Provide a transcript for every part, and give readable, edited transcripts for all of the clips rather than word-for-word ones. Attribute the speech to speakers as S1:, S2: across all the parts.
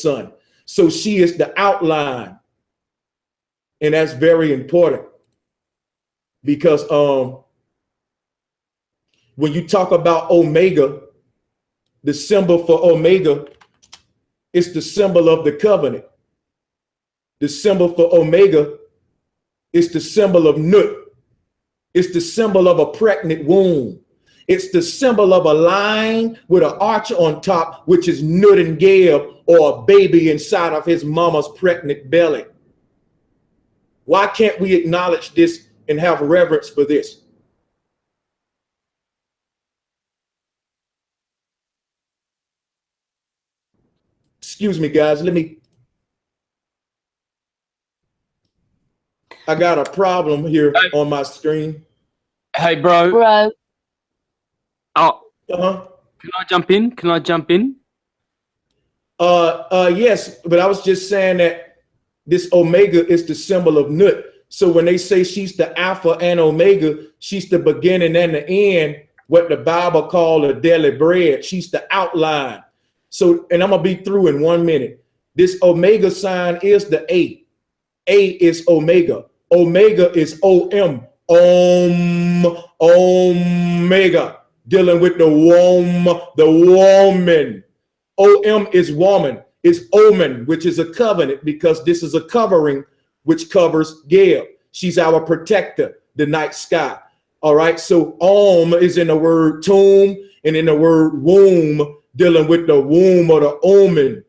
S1: sun. So she is the outline. And that's very important because when you talk about Omega, the symbol for Omega is the symbol of the covenant. The symbol for Omega is the symbol of Nut. It's the symbol of a pregnant womb. It's the symbol of a line with an arch on top, which is Nut and Geb, or a baby inside of his mama's pregnant belly. Why can't we acknowledge this and have reverence for this? Excuse me, guys. I got a problem here on my screen.
S2: Hey, bro. Oh, can I jump in? Can I jump in?
S1: Yes, but I was just saying that this Omega is the symbol of Nut. So when they say she's the Alpha and Omega, she's the beginning and the end, what the Bible called a daily bread. She's the outline. So, and I'm gonna be through in 1 minute. This Omega sign is the A. A is Omega. Omega is OM. Omega. Dealing with the woman. OM is woman. It's omen, which is a covenant, because this is a covering which covers Geb. She's our protector, the night sky. All right. So is in the word tomb and in the word womb, dealing with the womb or the omen.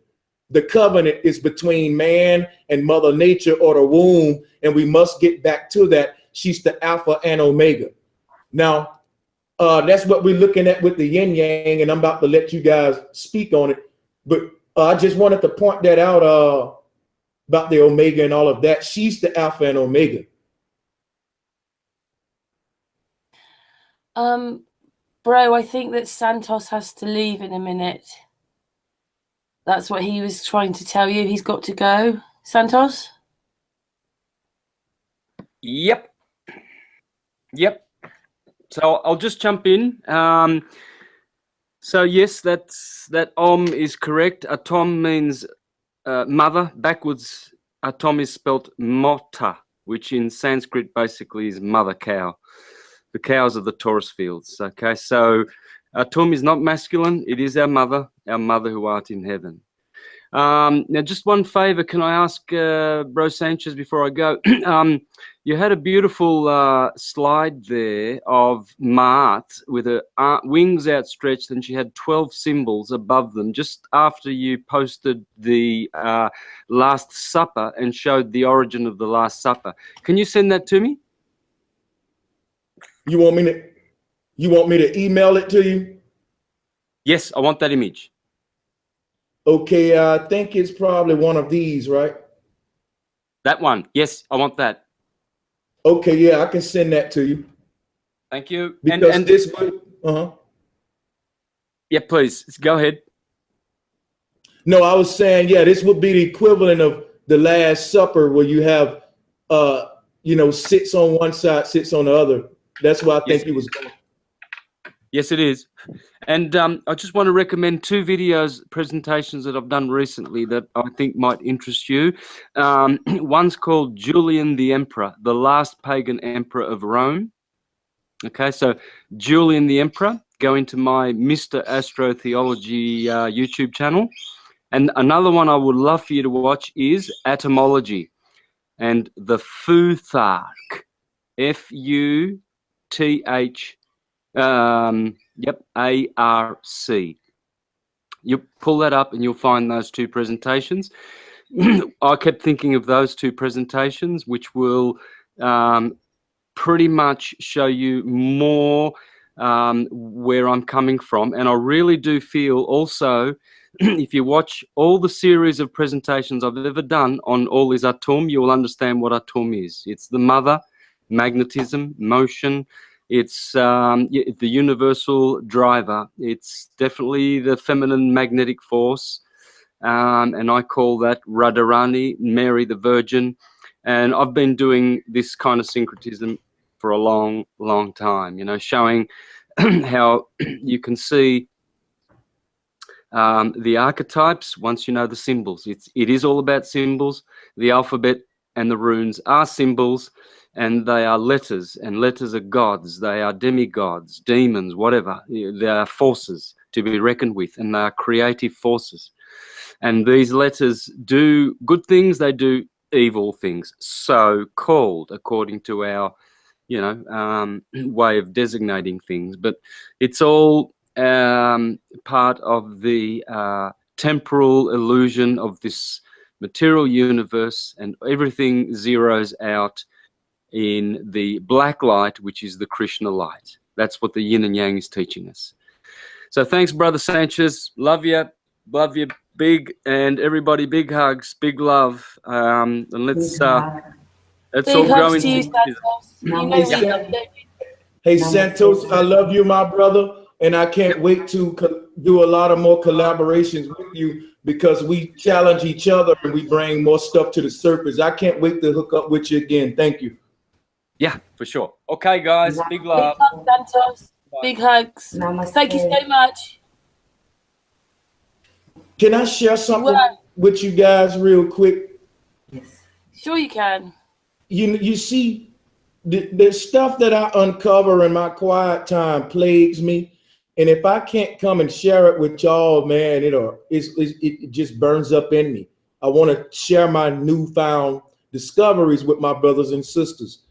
S1: The covenant is between man and Mother Nature, or the womb, and we must get back to that. She's the Alpha and Omega. Now, that's what we're looking at with the yin yang, and I'm about to let you guys speak on it. But I just wanted to point that out about the Omega and all of that. She's the Alpha and Omega.
S3: Bro, I think that Santos has to leave in a minute. That's what he was trying to tell you. He's got to go. Santos?
S2: Yep. So I'll just jump in. So yes, that Om is correct. Atom means mother. Backwards, Atom is spelt Mota, which in Sanskrit basically is mother cow. The cows of the Taurus fields. Okay, so Atum is not masculine. It is our mother who art in heaven. Now, just one favor, can I ask Bro Sanchez before I go? You had a beautiful slide there of Maat with her wings outstretched, and she had 12 symbols above them just after you posted the Last Supper and showed the origin of the Last Supper. Can you send that to me?
S1: You want me to email it to you?
S2: Yes, I want that image.
S1: Okay, I think it's probably one of these, right?
S2: That one. Yes, I want that.
S1: Okay, yeah, I can send that to you.
S2: Thank you.
S1: Because
S2: and
S1: this
S2: yeah, please go ahead.
S1: No, I was saying, yeah, this would be the equivalent of the Last Supper, where you have sits on one side, sits on the other. That's why I think he was going.
S2: Yes, it is. And I just want to recommend two presentations that I've done recently that I think might interest you. One's called Julian the Emperor, the last pagan emperor of Rome. Okay, so Julian the Emperor, go into my Mr. Astrotheology YouTube channel. And another one I would love for you to watch is Etymology and the Futhark, F-U-T-H, A-R-C. You pull that up and you'll find those two presentations. I kept thinking of those two presentations, which will pretty much show you more where I'm coming from. And I really do feel also, if you watch all the series of presentations I've ever done on all is Atum, you will understand what Atum is. It's the mother, magnetism, motion. It's the universal driver. It's definitely the feminine magnetic force. And I call that Radharani, Mary the Virgin. And I've been doing this kind of syncretism for a long, long time, showing how you can see The archetypes, once you know the symbols, it is all about symbols. The alphabet and the runes are symbols, and they are letters, and letters are gods. They are demigods, demons, whatever. They are forces to be reckoned with, and they are creative forces. And these letters do good things, they do evil things, so called, according to our, way of designating things. But it's all part of the temporal illusion of this material universe, and everything zeroes out in the black light, which is the Krishna light. That's what the yin and yang is teaching us. So thanks, Brother Sanchez. Love you big, and everybody, big hugs, big love. And let's all grow into
S3: you, Santos. You know we love you.
S1: Hey, Santos, I love you, my brother, and I can't wait to do a lot of more collaborations with you, because we challenge each other and we bring more stuff to the surface. I can't wait to hook up with you again. Thank you.
S2: Yeah, for sure. Okay, guys, big love.
S3: Big hugs, Santos. Big hugs.
S4: Namaste.
S3: Thank you so much.
S1: Can I share something with you guys real quick?
S4: Yes.
S3: Sure you can.
S1: You see, the stuff that I uncover in my quiet time plagues me. And if I can't come and share it with y'all, man, it just burns up in me. I want to share my newfound discoveries with my brothers and sisters.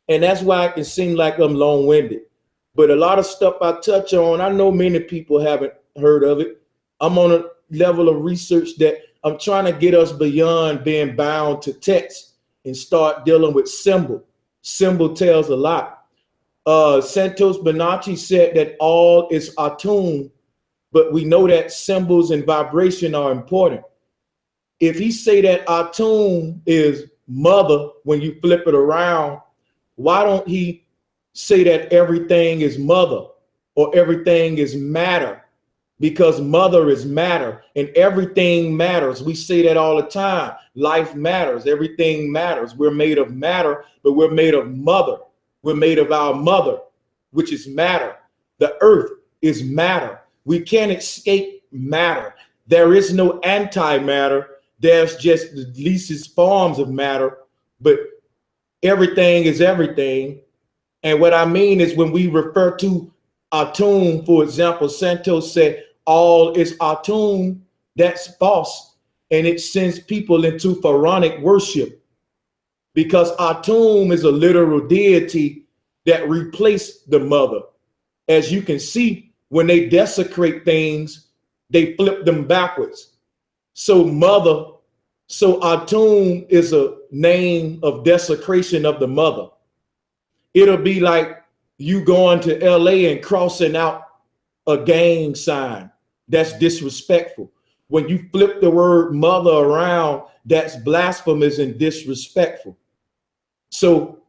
S1: And that's why it can seem like I'm long-winded. But a lot of stuff I touch on, I know many people haven't heard of it. I'm on a level of research that I'm trying to get us beyond being bound to text and start dealing with symbol. Symbol tells a lot. Santos Bonacci said that all is attuned, but we know that symbols and vibration are important. If he say that attuned is mother, when you flip it around, why don't he say that everything is mother or everything is matter? Because mother is matter and everything matters. We say that all the time. Life matters. Everything matters. We're made of matter, but we're made of mother. We're made of our mother, which is matter. The earth is matter. We can't escape matter. There is no antimatter. There's just the least forms of matter, but everything is everything. And what I mean is, when we refer to attuned, for example, Santos said, all is attuned. That's false. And it sends people into pharaonic worship, because Atum is a literal deity that replaced the mother. As you can see, when they desecrate things, they flip them backwards. So Atum is a name of desecration of the mother. It'll be like you going to LA and crossing out a gang sign. That's disrespectful. When you flip the word mother around, that's blasphemous and disrespectful. So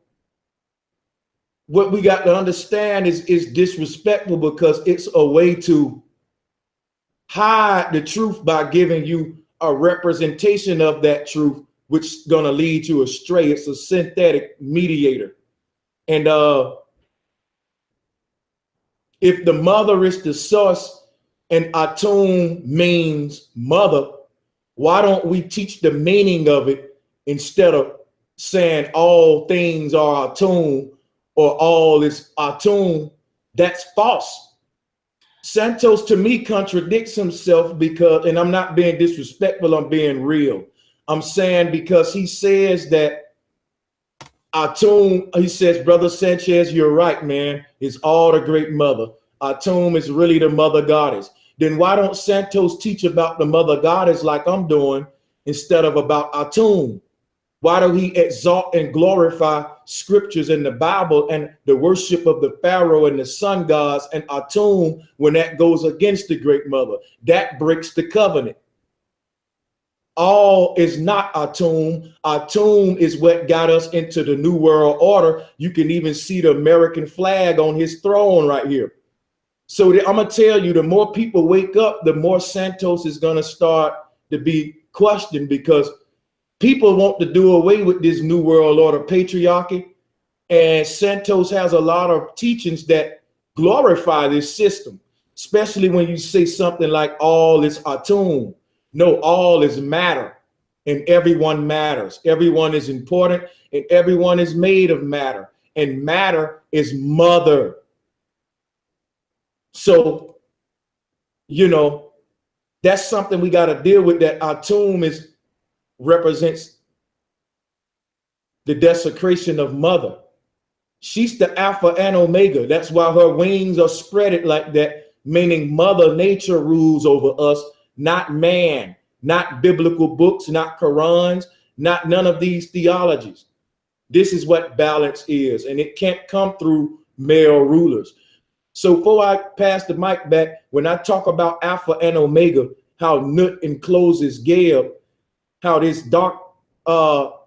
S1: what we got to understand is disrespectful, because it's a way to hide the truth by giving you a representation of that truth, which is going to lead you astray. It's a synthetic mediator. And if the mother is the source and Atum means mother, why don't we teach the meaning of it instead of saying all things are Atum or all is Atum? That's false. Santos, to me, contradicts himself, because, and I'm not being disrespectful, I'm being real. I'm saying, because he says that Atum, he says, Brother Sanchez, you're right, man. It's all the great mother. Atum is really the mother goddess. Then why don't Santos teach about the mother goddess like I'm doing instead of about Atum? Why do he exalt and glorify scriptures in the Bible and the worship of the Pharaoh and the sun gods and Atum when that goes against the great mother? That breaks the covenant. All is not Atum. Atum is what got us into the New World Order. You can even see the American flag on his throne right here. So I'm going to tell you, the more people wake up, the more Santos is going to start to be questioned, because people want to do away with this New World Order patriarchy. And Santos has a lot of teachings that glorify this system. especially when you say something like all is atum. No, all is matter, and everyone matters. Everyone is important, and everyone is made of matter, and matter is mother. So, you know, that's something we got to deal with, that atum represents the desecration of mother. She's the Alpha and Omega. That's why her wings are spreaded like that, meaning Mother Nature rules over us, not man, not biblical books, not Qurans, not none of these theologies. This is what balance is, and it can't come through male rulers. So before I pass the mic back, when I talk about Alpha and Omega, how Nut encloses Geb, how this dark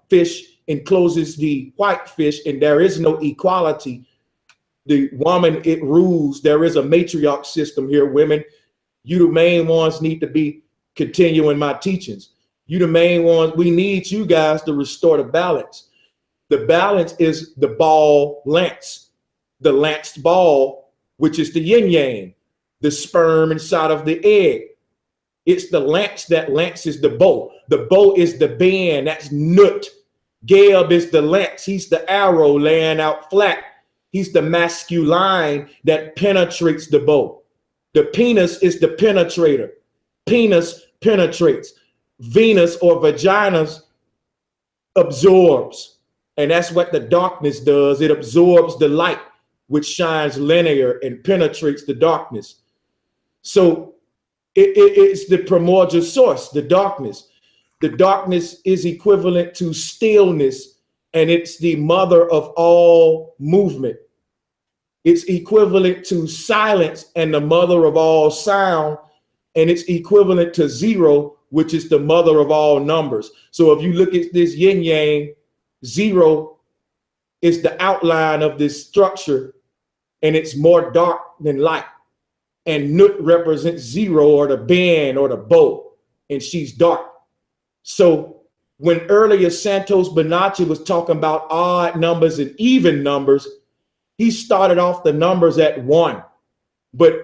S1: fish encloses the white fish, and there is no equality. The woman, it rules. There is a matriarch system here. Women, you the main ones need to be continuing my teachings. You the main ones. We need you guys to restore the balance. The balance is the ball lance, the lanced ball, which is the yin yang, the sperm inside of the egg. It's the lance that lances the bow. The bow is the band. That's Nut. Geb is the lance. He's the arrow laying out flat. He's the masculine that penetrates the bow. The penis is the penetrator. Penis penetrates. Venus or vaginas absorbs. And that's what the darkness does. It absorbs the light, which shines linear and penetrates the darkness. So it's the primordial source, the darkness. The darkness is equivalent to stillness, and it's the mother of all movement. It's equivalent to silence and the mother of all sound, and it's equivalent to zero, which is the mother of all numbers. So if you look at this yin yang, zero is the outline of this structure, and it's more dark than light. And Nut represents zero, or the band or the bow, and she's dark. So when earlier Santos Bonacci was talking about odd numbers and even numbers, he started off the numbers at 1, but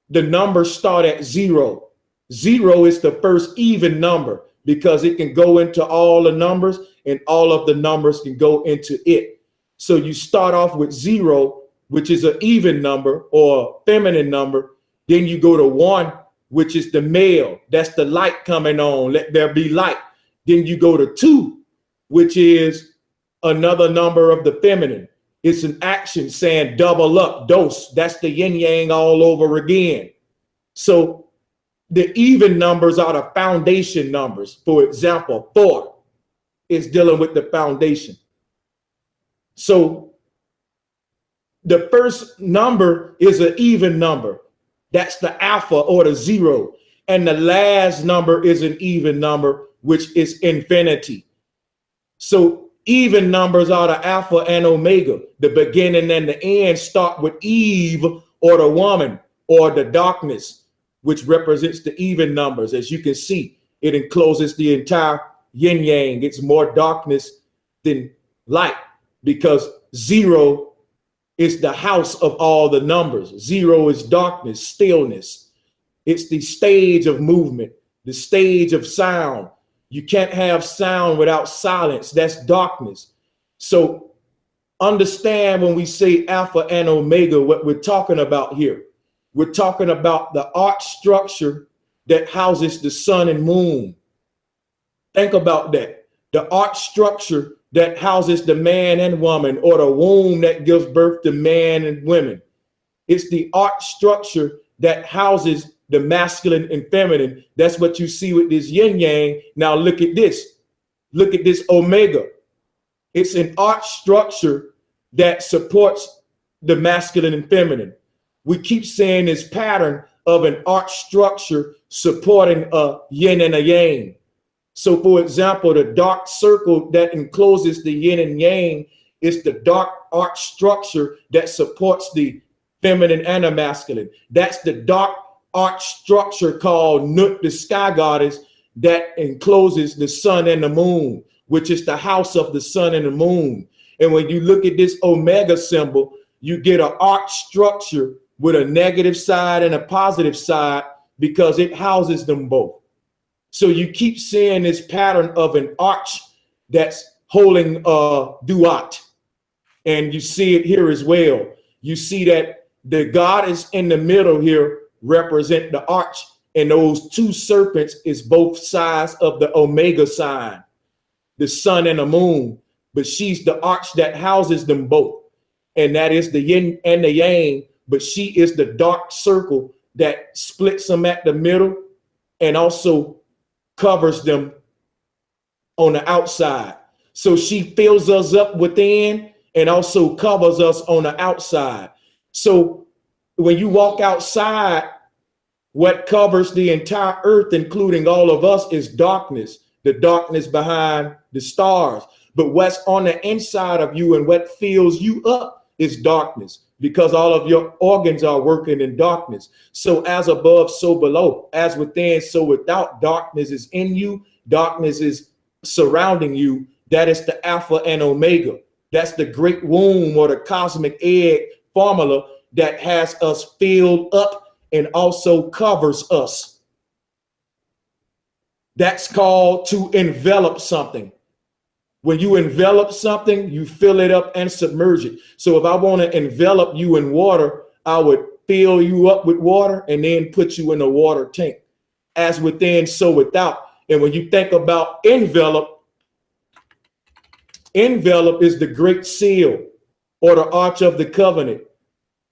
S1: the numbers start at 0. 0 is the first even number because it can go into all the numbers, and all of the numbers can go into it. So you start off with 0, which is an even number or feminine number. Then you go to 1, which is the male. That's the light coming on. Let there be light. Then you go to 2, which is another number of the feminine. It's an action saying double up, dose. That's the yin yang all over again. So the even numbers are the foundation numbers. For example, 4 is dealing with the foundation. So the first number is an even number. That's the alpha or the 0. And the last number is an even number, which is infinity. So even numbers are the alpha and omega. The beginning and the end start with Eve, or the woman, or the darkness, which represents the even numbers. As you can see, it encloses the entire yin yang. It's more darkness than light, because 0 is the house of all the numbers. 0 is darkness, stillness. It's the stage of movement, the stage of sound. You can't have sound without silence. That's darkness. So understand when we say alpha and omega, what we're talking about here. We're talking about the arch structure that houses the sun and moon. Think about that. The arch structure that houses the man and woman, or the womb that gives birth to man and women. It's the arch structure that houses the masculine and feminine. That's what you see with this yin yang. Now look at this. Look at this omega. It's an arch structure that supports the masculine and feminine. We keep saying this pattern of an arch structure supporting a yin and a yang. So for example, the dark circle that encloses the yin and yang is the dark arch structure that supports the feminine and the masculine. That's the dark arch structure called Nut, the sky goddess, that encloses the sun and the moon, which is the house of the sun and the moon. And when you look at this omega symbol, you get an arch structure with a negative side and a positive side because it houses them both. So you keep seeing this pattern of an arch that's holding a duat. And you see it here as well. You see that the goddess in the middle here represent the arch, and those two serpents is both sides of the omega sign, the sun and the moon, but she's the arch that houses them both. And that is the yin and the yang, but she is the dark circle that splits them at the middle and also covers them on the outside. So she fills us up within and also covers us on the outside. So when you walk outside, what covers the entire earth, including all of us, is darkness, the darkness behind the stars. But what's on the inside of you and what fills you up is darkness, because all of your organs are working in darkness. So as above, so below, as within, so without. Darkness is in you, darkness is surrounding you. That is the Alpha and Omega. That's the great womb or the cosmic egg formula that has us filled up and also covers us. That's called to envelop something. When you envelop something, you fill it up and submerge it. So if I want to envelop you in water, I would fill you up with water and then put you in a water tank. As within, so without. And when you think about envelop, envelop is the great seal or the arch of the covenant.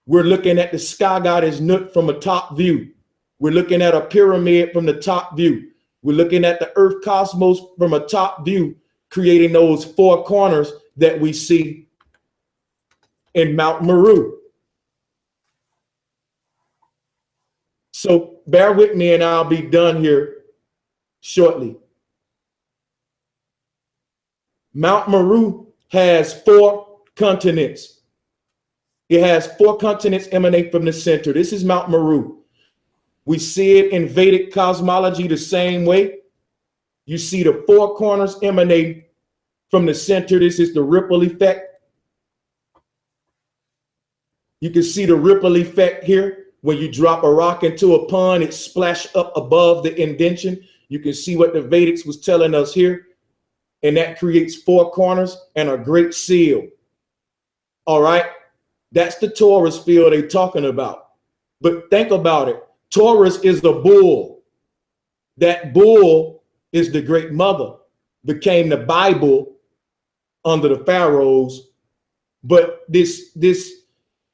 S1: We're looking at the sky goddess Nut from a top view. We're looking at a pyramid from the top view. We're looking at the earth cosmos from a top view, creating those four corners that we see in Mount Meru. So bear with me and I'll be done here shortly. Mount Meru has 4 continents. It has 4 continents emanate from the center. This is Mount Meru. We see it in Vedic cosmology the same way. You see the 4 corners emanate from the center. This is the ripple effect. You can see the ripple effect here. When you drop a rock into a pond, it splashes up above the indention. You can see what the Vedics was telling us here. And that creates 4 corners and a great seal. All right. That's the Taurus field they're talking about. But think about it. Taurus is the bull. That bull is the great mother, became the Bible under the pharaohs. But this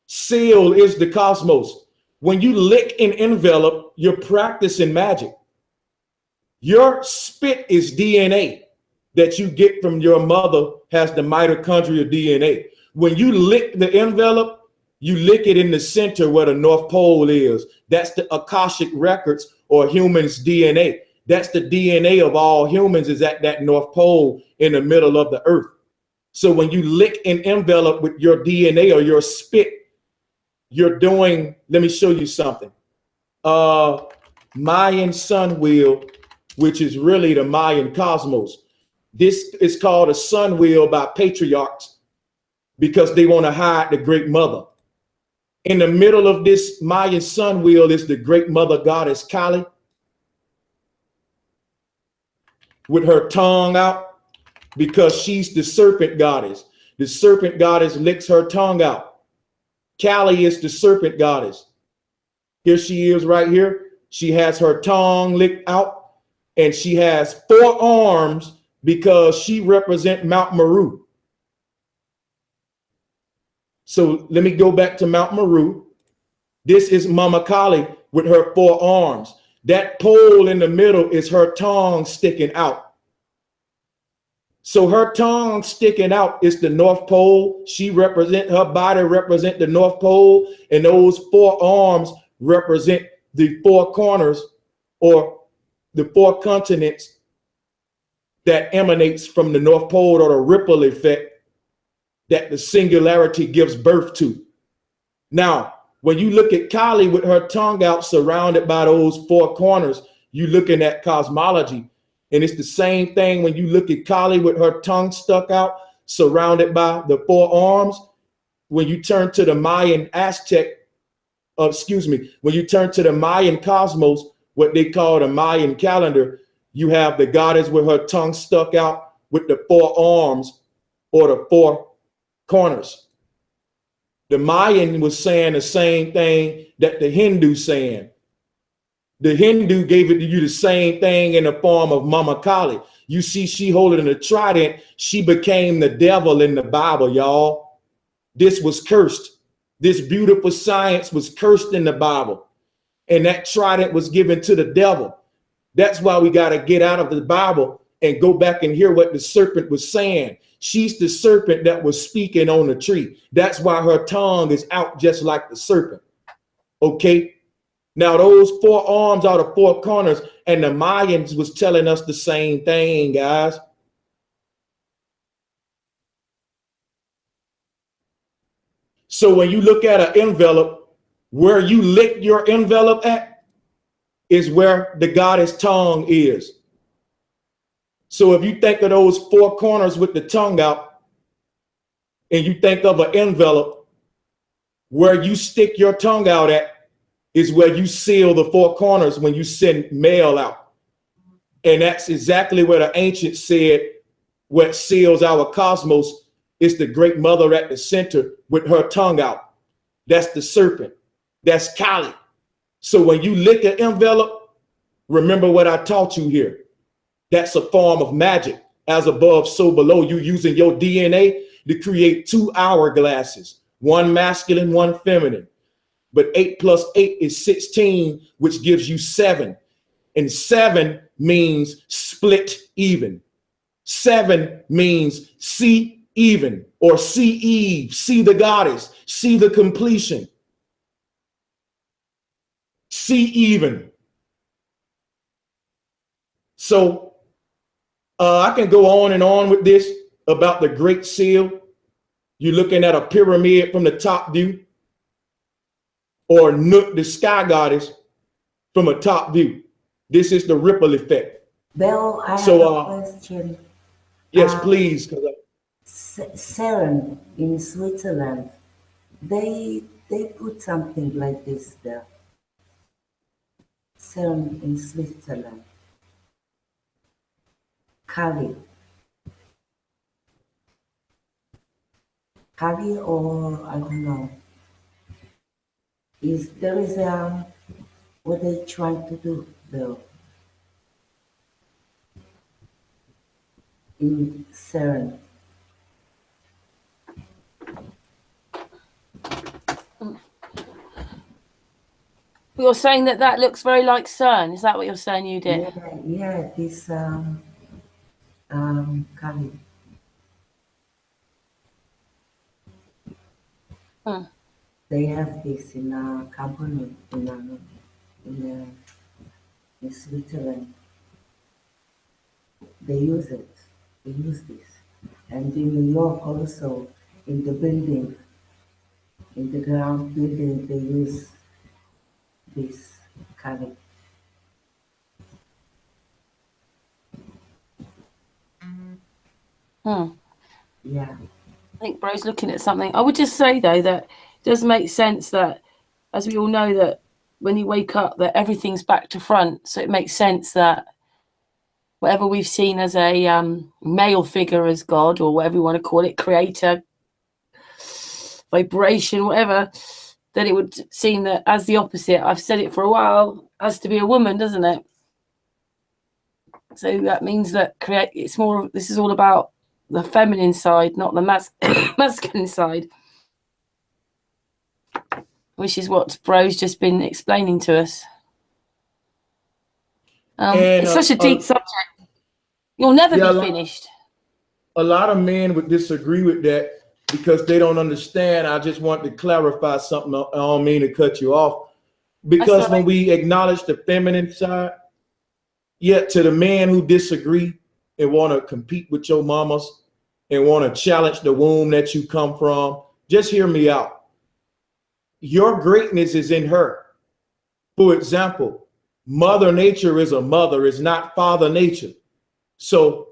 S1: seal is the cosmos. When you lick and envelop, you're practicing magic. Your spit is DNA that you get from your mother, has the mitochondrial DNA. When you lick the envelope, you lick it in the center where the North Pole is. That's the Akashic records or humans' DNA. That's the DNA of all humans, is at that North Pole in the middle of the earth. So when you lick and envelope with your DNA or your spit, you're doing, let me show you something. Mayan Sun Wheel, which is really the Mayan cosmos. This is called a sun wheel by patriarchs because they want to hide the great mother. In the middle of this Mayan sun wheel is the great mother goddess Kali with her tongue out, because she's the serpent goddess. The serpent goddess licks her tongue out. Kali is the serpent goddess. Here she is right here. She has her tongue licked out and she has 4 arms because she represents Mount Meru. So let me go back to Mount Meru. This is Mama Kali with her 4 arms. That pole in the middle is her tongue sticking out. So her tongue sticking out is the North Pole. She represents, her body represent the North Pole, and those 4 arms represent the 4 corners or the 4 continents that emanates from the North Pole, or the ripple effect that the singularity gives birth to. Now, when you look at Kali with her tongue out surrounded by those 4 corners, you're looking at cosmology. And it's the same thing when you look at Kali with her tongue stuck out, surrounded by the 4 arms. When you turn to the Mayan Aztec excuse me, when you turn to the Mayan cosmos, what they call the Mayan calendar, you have the goddess with her tongue stuck out with the 4 arms or the 4 corners. The Mayan was saying the same thing that the Hindu saying. The Hindu gave it to you the same thing in the form of Mama Kali. You see, she holding a trident. She became the devil in the Bible, y'all. This was cursed. This beautiful science was cursed in the Bible. And that trident was given to the devil. That's why we got to get out of the Bible and go back and hear what the serpent was saying. She's the serpent that was speaking on the tree. That's why her tongue is out just like the serpent. Okay. Now those 4 arms are the 4 corners, and the Mayans was telling us the same thing, guys. So when you look at an envelope, where you lick your envelope at is where the goddess tongue is. So if you think of those 4 corners with the tongue out, and you think of an envelope, where you stick your tongue out at is where you seal the 4 corners when you send mail out. And that's exactly where the ancients said what seals our cosmos is the great mother at the center with her tongue out. That's the serpent. That's Kali. So when you lick an envelope, remember what I taught you here. That's a form of magic. As above, so below. You using your DNA to create 2 hourglasses, 1 masculine, 1 feminine. But 8 plus 8 is 16, which gives you 7. And 7 means split even. 7 means see even, or see Eve, see the goddess, see the completion. See even. So I can go on and on with this about the Great Seal. You're looking at a pyramid from the top view, or Nut, the sky goddess, from a top view. This is the ripple effect.
S4: Bill, I have a question.
S1: Yes, please.
S4: CERN in Switzerland, they put something like this there. CERN in Switzerland. Kali. Kali, or I don't know. There is what they trying to do though in CERN.
S3: You're saying that looks very like CERN. Is that what you're saying you did?
S4: Yeah, this Kali. They have this in a company in Switzerland. They use it. They use this. And in New York also, in the building, in the ground building, they use this Kali. Yeah.
S3: I think Bro's looking at something. I would just say, though, that it does make sense that, as we all know, that when you wake up, that everything's back to front. So it makes sense that whatever we've seen as a male figure as God, or whatever you want to call it, creator, vibration, whatever, that it would seem that as the opposite, I've said it for a while, has to be a woman, doesn't it? So that means that it's more, this is all about the feminine side, not the masculine side, which is what Bro's just been explaining to us. It's such a deep subject. You'll never be finished.
S1: A lot of men would disagree with that because they don't understand. I just want to clarify something. I don't mean to cut you off. Because when we acknowledge the feminine side, yet to the men who disagree and want to compete with your mamas and want to challenge the womb that you come from, just hear me out. Your greatness is in her. For example, Mother Nature is a mother, is not Father Nature. So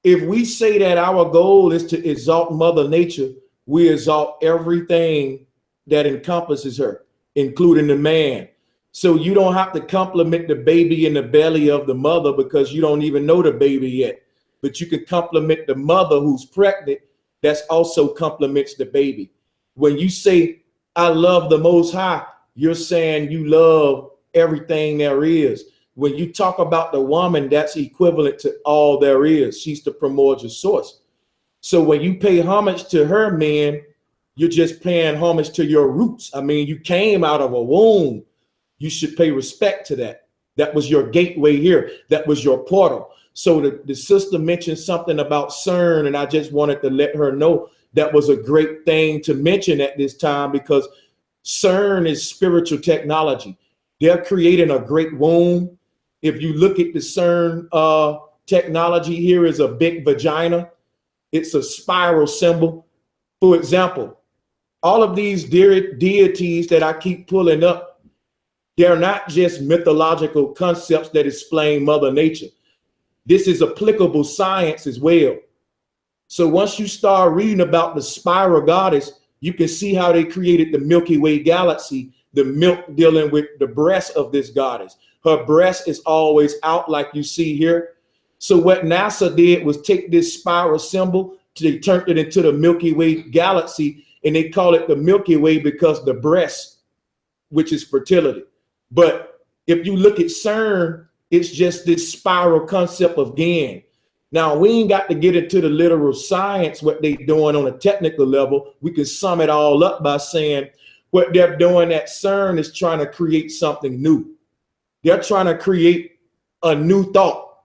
S1: if we say that our goal is to exalt Mother Nature, we exalt everything that encompasses her. including the man. So you don't have to compliment the baby in the belly of the mother because you don't even know the baby yet. But you can compliment the mother who's pregnant. That's also compliments the baby. When you say, I love the Most High, you're saying you love everything there is. When you talk about the woman, that's equivalent to all there is. She's the primordial source. So when you pay homage to her, man, you're just paying homage to your roots. I mean, you came out of a womb. You should pay respect to that. That was your gateway here. That was your portal. So the sister mentioned something about CERN, and I just wanted to let her know that was a great thing to mention at this time, because CERN is spiritual technology. They're creating a great womb. If you look at the CERN technology, here is a big vagina. It's a spiral symbol. For example, all of these deities that I keep pulling up, they're not just mythological concepts that explain Mother Nature. This is applicable science as well. So once you start reading about the spiral goddess, you can see how they created the Milky Way Galaxy, the milk dealing with the breast of this goddess. Her breast is always out like you see here. So what NASA did was take this spiral symbol, they turned it into the Milky Way Galaxy, and they call it the Milky Way because the breast, which is fertility. But if you look at CERN, it's just this spiral concept of GAN. Now, we ain't got to get into the literal science, what they're doing on a technical level. We can sum it all up by saying what they're doing at CERN is trying to create something new. They're trying to create a new thought.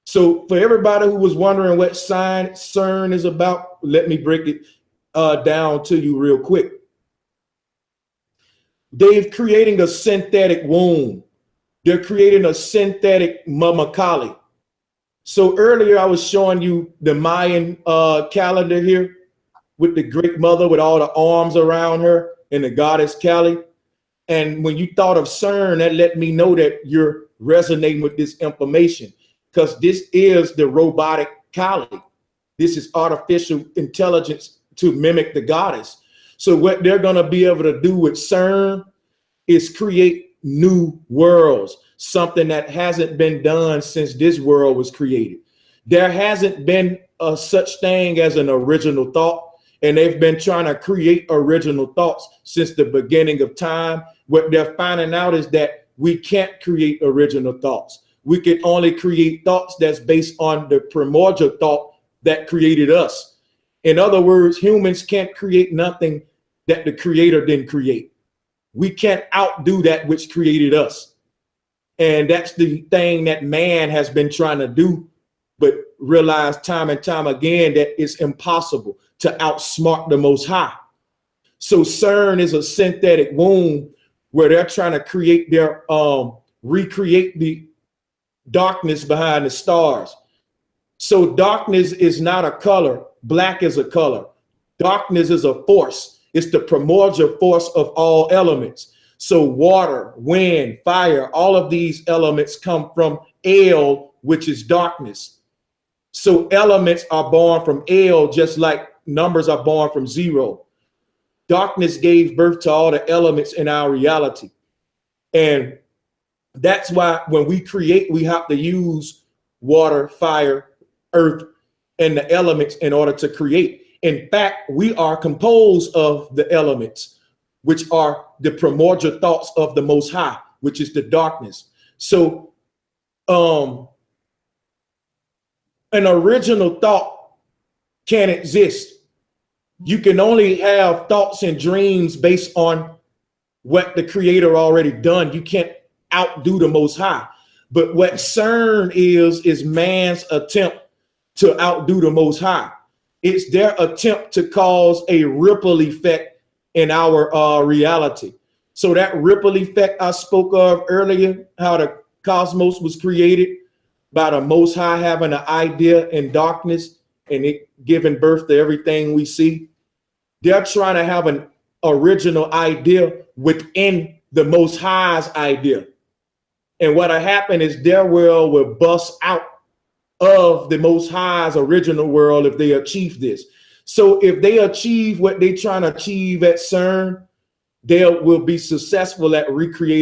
S1: So for everybody who was wondering what CERN is about, let me break it down to you real quick. They're creating a synthetic womb. They're creating a synthetic Mama Kali. So earlier I was showing you the Mayan calendar here with the Great Mother with all the arms around her and the goddess Kali. And when you thought of CERN, that let me know that you're resonating with this information, because this is the robotic Kali. This is artificial intelligence to mimic the goddess. So what they're going to be able to do with CERN is create new worlds, something that hasn't been done since this world was created. There hasn't been a such thing as an original thought, and they've been trying to create original thoughts since the beginning of time. What they're finding out is that we can't create original thoughts. We can only create thoughts that's based on the primordial thought that created us. In other words, humans can't create nothing that the creator didn't create. We can't outdo that which created us. And that's the thing that man has been trying to do, but realize time and time again that it's impossible to outsmart the Most High. So CERN is a synthetic womb where they're trying to create their, recreate the darkness behind the stars. So darkness is not a color. Black is a color. Darkness is a force. It's the primordial force of all elements. So water, wind, fire, all of these elements come from El, which is darkness. So elements are born from El, just like numbers are born from zero. Darkness gave birth to all the elements in our reality. And that's why when we create, we have to use water, fire, earth, and the elements in order to create. In fact, we are composed of the elements, which are the primordial thoughts of the Most High, which is the darkness. So an original thought can't exist. You can only have thoughts and dreams based on what the creator already done. You can't outdo the Most High. But what CERN is man's attempt to outdo the Most High. It's their attempt to cause a ripple effect in our reality. So that ripple effect I spoke of earlier, how the cosmos was created by the Most High having an idea in darkness and it giving birth to everything we see. They're trying to have an original idea within the Most High's idea. And what'll happen is their world will bust out of the Most High's original world if they achieve this. So if they achieve what they're trying to achieve at CERN, they will be successful at recreating